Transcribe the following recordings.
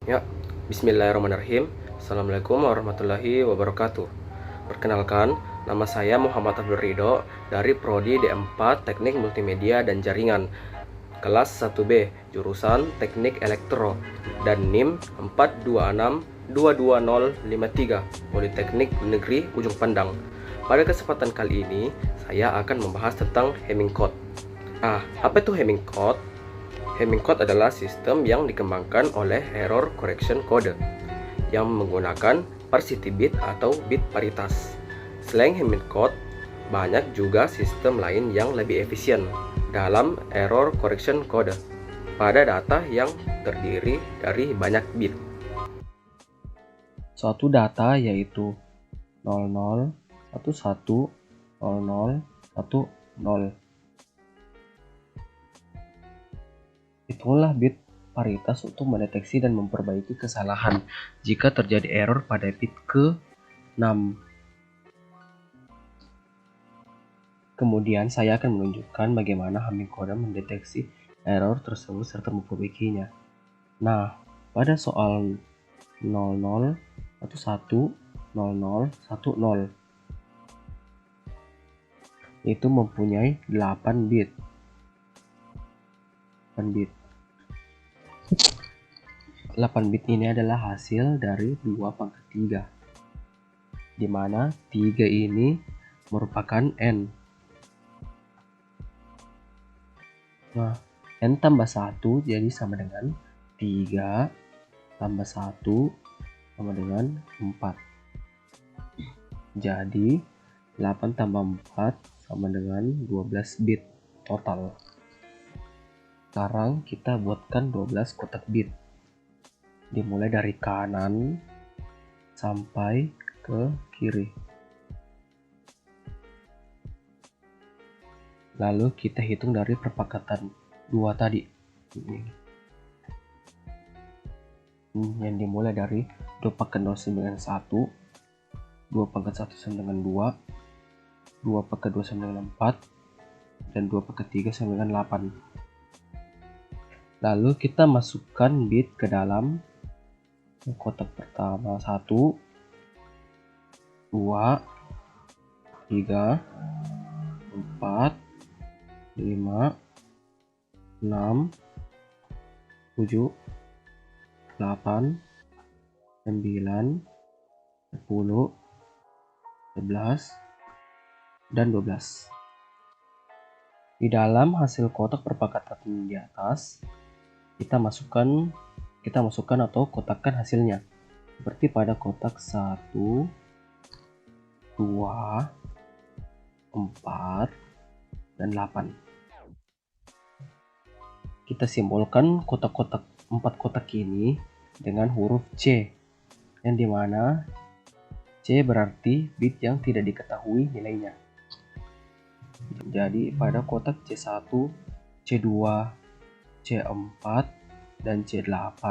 Ya, bismillahirrahmanirrahim. Assalamualaikum warahmatullahi wabarakatuh. Perkenalkan, nama saya Muhammad Abdul Ridho dari Prodi D4 Teknik Multimedia dan Jaringan, kelas 1B, jurusan Teknik Elektro, dan NIM 426-22053, Politeknik Negeri Ujung Pandang. Pada kesempatan kali ini, saya akan membahas tentang Hamming Code. Apa itu Hamming Code? Hamming Code adalah sistem yang dikembangkan oleh Error Correction Code yang menggunakan Varsity Bit atau bit paritas. Selain Hamming Code, banyak juga sistem lain yang lebih efisien dalam Error Correction Code pada data yang terdiri dari banyak bit. Suatu data yaitu 00, 11, 00, 10. Hitunglah bit paritas untuk mendeteksi dan memperbaiki kesalahan jika terjadi error pada bit ke-6. Kemudian saya akan menunjukkan bagaimana Hamming Code mendeteksi error tersebut serta memperbaikinya. Nah, pada soal 00, 11, 00, 10 itu mempunyai 8 bit. 8 bit ini adalah hasil dari 2 pangkat 3, di mana 3 ini merupakan N. Nah, N tambah 1 jadi sama dengan 3 tambah 1 sama dengan 4. Jadi 8 tambah 4 sama dengan 12 bit total. Sekarang kita buatkan 12 kotak bit, dimulai dari kanan sampai ke kiri. Lalu kita hitung dari perpakatan 2 tadi. Yang dimulai dari 2 pangkat 2 sama dengan 1, 2 pangkat 1 sama dengan 2, 2 pangkat 2 sama dengan 4, dan 2 pangkat 3 sama dengan 8. Lalu kita masukkan bit ke dalam kotak pertama. 1, 2, 3, 4, 5, 6, 7, 8, 9, 10, 11, dan 12. Di dalam hasil kotak perpakatan di atas, kita masukkan atau kotakkan hasilnya seperti pada kotak 1, 2, 4, dan 8. Kita simbolkan kotak-kotak 4 kotak ini dengan huruf C, yang dimana C berarti bit yang tidak diketahui nilainya. Jadi pada kotak C1, C2, C4, dan C8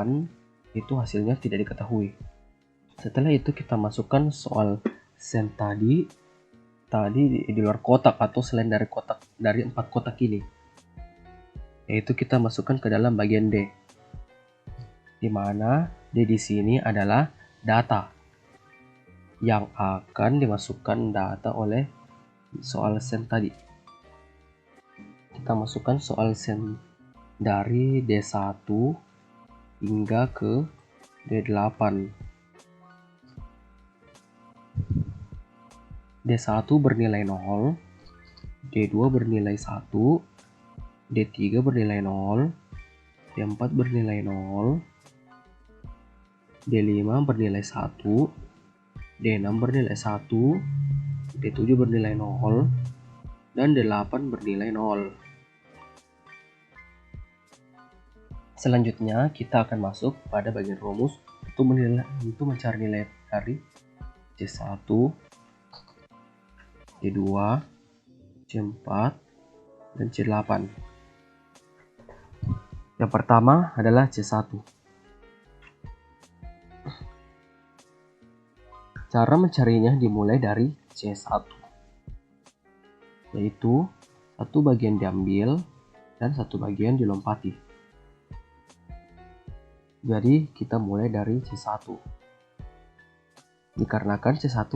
itu hasilnya tidak diketahui. Setelah itu kita masukkan soal sen tadi di luar kotak atau selain dari 4 kotak ini, yaitu kita masukkan ke dalam bagian D, di mana D di sini adalah data yang akan dimasukkan data oleh soal sen tadi. Kita masukkan soal sen dari D1 hingga ke D8. D1 bernilai 0, D2 bernilai 1, D3 bernilai 0, D4 bernilai 0, D5 bernilai 1, D6 bernilai 1, D7 bernilai 0, dan D8 bernilai 0. Selanjutnya kita akan masuk pada bagian rumus untuk mencari nilai dari C1, C2, C4, dan C8. Yang pertama adalah C1. Cara mencarinya dimulai dari C1, yaitu satu bagian diambil dan satu bagian dilompati. Jadi kita mulai dari C1. Dikarenakan C1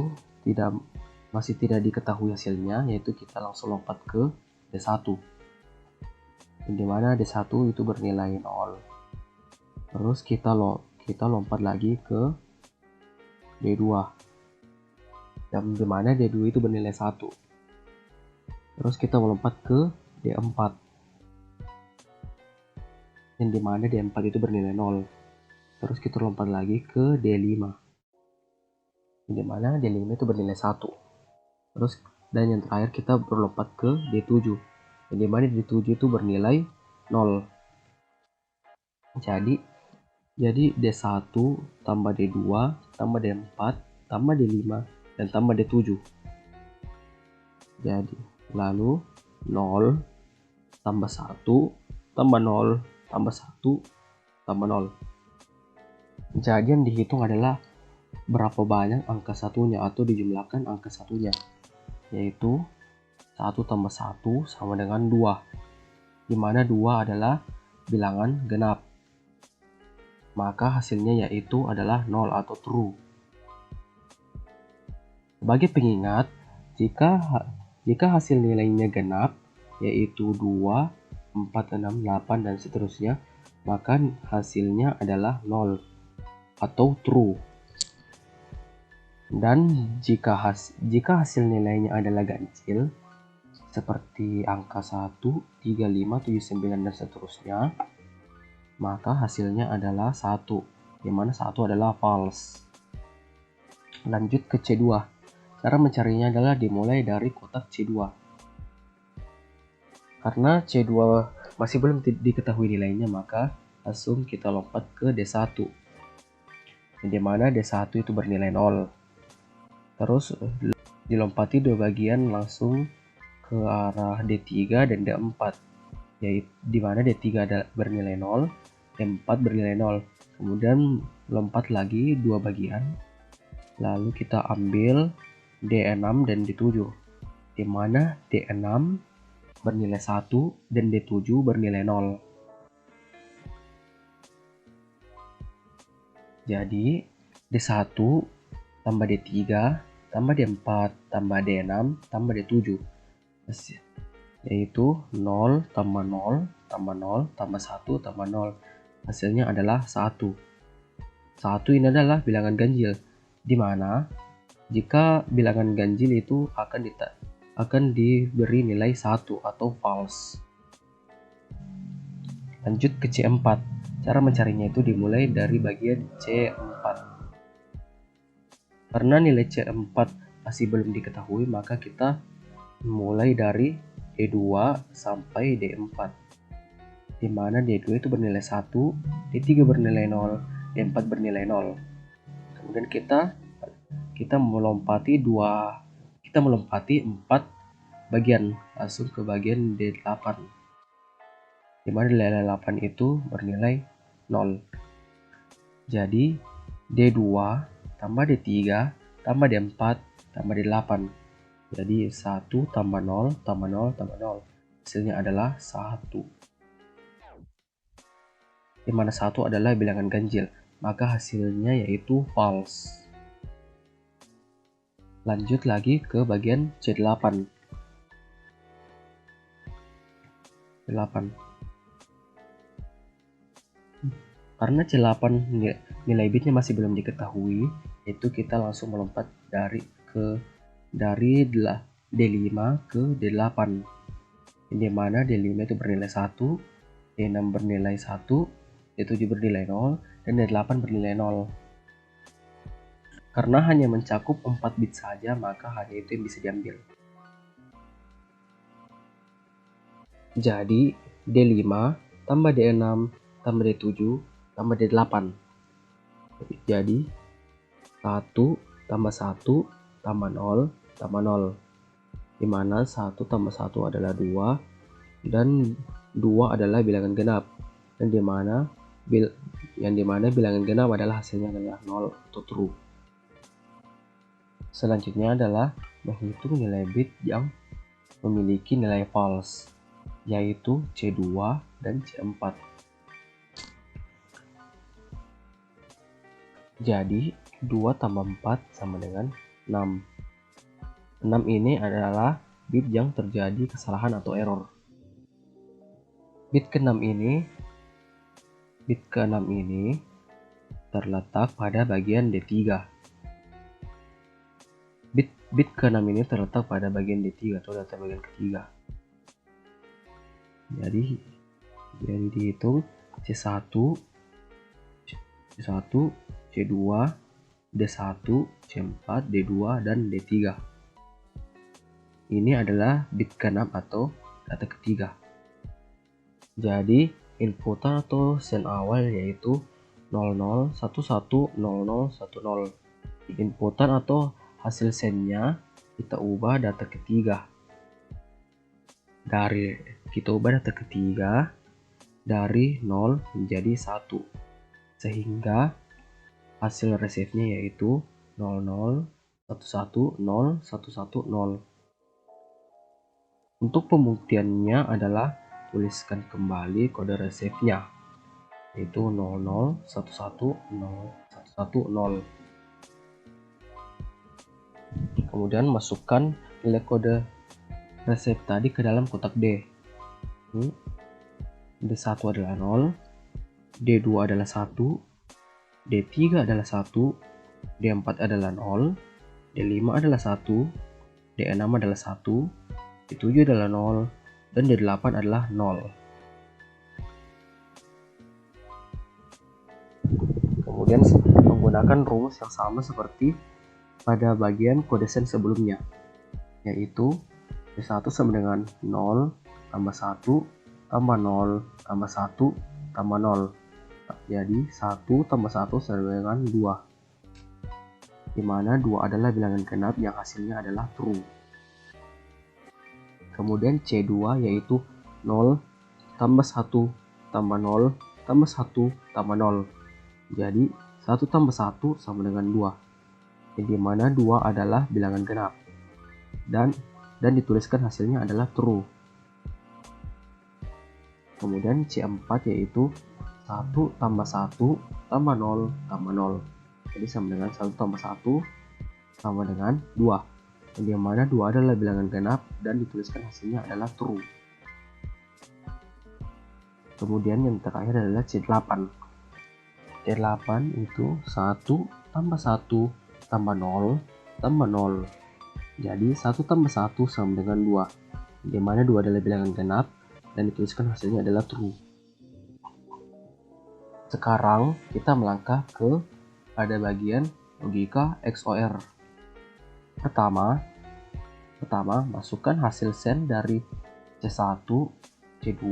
masih tidak diketahui hasilnya, yaitu kita langsung lompat ke D1. Di mana D1 itu bernilai 0. Terus kita lompat lagi ke D2. Dan di mana D2 itu bernilai 1. Terus kita melompat ke D4. Dan di mana D4 itu bernilai 0. Terus kita lompat lagi ke D5. Di mana D5 itu bernilai 1. Terus dan yang terakhir kita berlompat ke D7. Di mana D7 itu bernilai 0. Jadi D1 tambah D2 tambah D4 tambah D5 dan tambah D7. Jadi lalu 0 tambah 1 tambah 0 tambah 1 tambah 0. Jadi yang dihitung adalah berapa banyak angka satunya atau dijumlahkan angka satunya, yaitu 1 tambah 1 sama dengan 2, di mana 2 adalah bilangan genap. Maka hasilnya yaitu adalah 0 atau true. Sebagai pengingat, jika hasil nilainya genap, yaitu 2, 4, 6, 8, dan seterusnya, maka hasilnya adalah 0 atau true. Dan jika hasil nilainya adalah ganjil, seperti angka 1, 3, 5, 7, 9, dan seterusnya, maka hasilnya adalah 1, di mana 1 adalah false. Lanjut ke C2. Cara mencarinya adalah dimulai dari kotak C2. Karena C2 masih belum diketahui nilainya, maka langsung kita lompat ke D1. Di mana D1 itu bernilai 0. Terus dilompati dua bagian langsung ke arah D3 dan D4. Yaitu di mana D3 bernilai 0, D4 bernilai 0. Kemudian lompat lagi dua bagian. Lalu kita ambil D6 dan D7. Di mana D6 bernilai 1 dan D7 bernilai 0. Jadi D1 tambah D3 tambah D4 tambah D6 tambah D7, yaitu 0 tambah 0 tambah 0 tambah 1 tambah 0. Hasilnya adalah 1. 1 ini adalah bilangan ganjil, di mana jika bilangan ganjil itu akan diberi nilai 1 atau false. Lanjut ke C4. Cara mencarinya itu dimulai dari bagian C4. Karena nilai C4 masih belum diketahui, maka kita mulai dari D2 sampai D4. Di mana D2 itu bernilai 1, D3 bernilai 0, D4 bernilai 0. Kemudian kita melompati 4 bagian langsung ke bagian D8. Di mana nilai 8 itu bernilai 0. Jadi D2 tambah D3 tambah D4 tambah D8. Jadi 1 tambah 0 tambah 0 tambah 0. Hasilnya adalah 1. Di mana 1 adalah bilangan ganjil, maka hasilnya yaitu false. Lanjut lagi ke bagian C8. 8. Karena C8 nilai bitnya masih belum diketahui, itu kita langsung melompat dari D5 ke D8. Di mana D5 itu bernilai 1, D6 bernilai 1, D7 bernilai 0, dan D8 bernilai 0. Karena hanya mencakup 4 bit saja, maka hanya itu yang bisa diambil. Jadi D5 tambah D6 tambah D7 tambah D8. Jadi 1 tambah 1 tambah 0 tambah 0. Di mana 1 tambah 1 adalah 2 dan 2 adalah bilangan genap. Dan di mana bilangan genap adalah hasilnya adalah 0 atau true. Selanjutnya adalah menghitung nilai bit yang memiliki nilai false, yaitu C2 dan C4. Jadi 2 tambah 4 sama dengan 6. 6 ini adalah bit yang terjadi kesalahan atau error. Bit ke-6 ini terletak pada bagian D3. Bit ke-6 ini terletak pada bagian D3 atau data bagian ketiga. Jadi dihitung C1, C2, D1, C4, D2, dan D3. Ini adalah bit ke-6 atau data ketiga. Jadi inputan atau sen awal yaitu 00, 11, 00, 10. Inputan atau hasil sennya kita ubah data ketiga. Kita ubah data ketiga dari 0 menjadi 1. Sehingga hasil receive-nya yaitu 00, 11, 0, 110. Untuk pembuktiannya adalah tuliskan kembali kode receive-nya yaitu 00, 11, 0, 110. Kemudian masukkan nilai kode receive tadi ke dalam kotak D. D1 adalah 0, D2 adalah 1, D3 adalah 1, D4 adalah 0, D5 adalah 1, D6 adalah 1, D7 adalah 0, dan D8 adalah 0. Kemudian menggunakan rumus yang sama seperti pada bagian kode sen sebelumnya, yaitu D1 sama dengan 0 tambah 1 tambah 0 tambah 1 tambah 0. Jadi 1 tambah 1 sama dengan 2, dimana 2 adalah bilangan genap yang hasilnya adalah true. Kemudian C2 yaitu 0 tambah 1 tambah 0 tambah 1 tambah 0. Jadi 1 tambah 1 sama dengan 2, di mana 2 adalah bilangan genap dan dituliskan hasilnya adalah true. Kemudian C4 yaitu 1 tambah 1 tambah 0 tambah 0. Jadi sama dengan 1 tambah 1 sama dengan 2, di mana 2 adalah bilangan genap dan dituliskan hasilnya adalah true. Kemudian yang terakhir adalah C8. C8 itu 1 tambah 1 tambah 0 tambah 0. Jadi 1 tambah 1 sama dengan 2, di mana 2 adalah bilangan genap dan dituliskan hasilnya adalah true. Sekarang kita melangkah ke pada bagian logika XOR. Pertama, masukkan hasil sen dari C1, C2,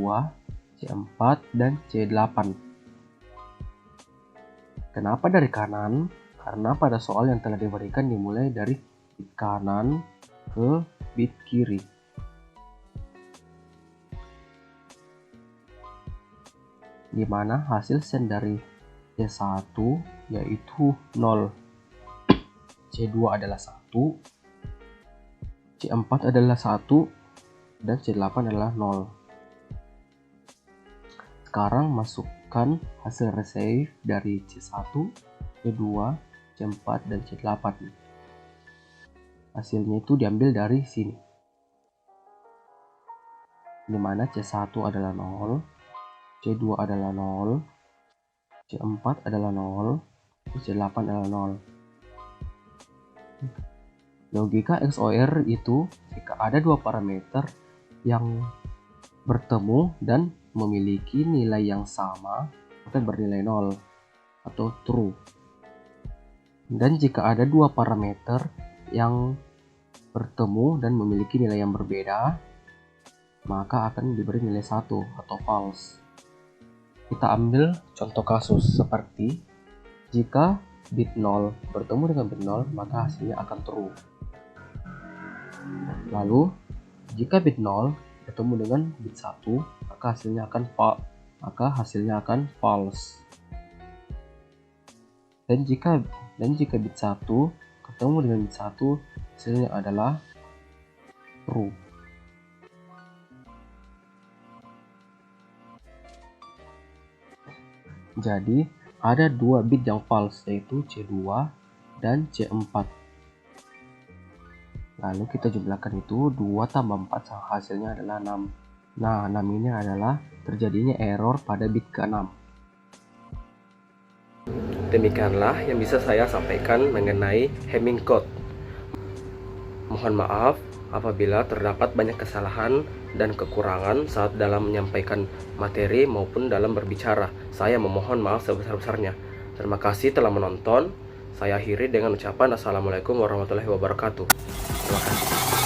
C4, dan C8. Kenapa dari kanan? Karena pada soal yang telah diberikan dimulai dari bit kanan ke bit kiri. Di mana hasil sen dari C1 yaitu 0, C2 adalah 1, C4 adalah 1, dan C8 adalah 0. Sekarang masukkan hasil receive dari C1, C2, C4, dan C8. Hasilnya itu diambil dari sini, dimana C1 adalah 0, C2 adalah 0, C4 adalah 0, C8 adalah 0. Logika XOR itu jika ada dua parameter yang bertemu dan memiliki nilai yang sama maka bernilai 0 atau true. Dan jika ada dua parameter yang bertemu dan memiliki nilai yang berbeda, maka akan diberi nilai 1 atau false. Kita ambil contoh kasus seperti jika bit 0 bertemu dengan bit 0, maka hasilnya akan true. Lalu jika bit 0 bertemu dengan bit 1, maka hasilnya akan false. Dan jika bit 1 ketemu dengan bit 1, hasilnya adalah true. Jadi ada 2 bit yang false, yaitu C2 dan C4. Lalu kita jumlahkan itu, 2 tambah 4 hasilnya adalah 6. Nah, 6 ini adalah terjadinya error pada bit ke-6. Demikianlah yang bisa saya sampaikan mengenai Hamming code. Mohon maaf apabila terdapat banyak kesalahan dan kekurangan saat dalam menyampaikan materi maupun dalam berbicara. Saya memohon maaf sebesar-besarnya. Terima kasih telah menonton. Saya akhiri dengan ucapan Assalamualaikum warahmatullahi wabarakatuh. Terima kasih.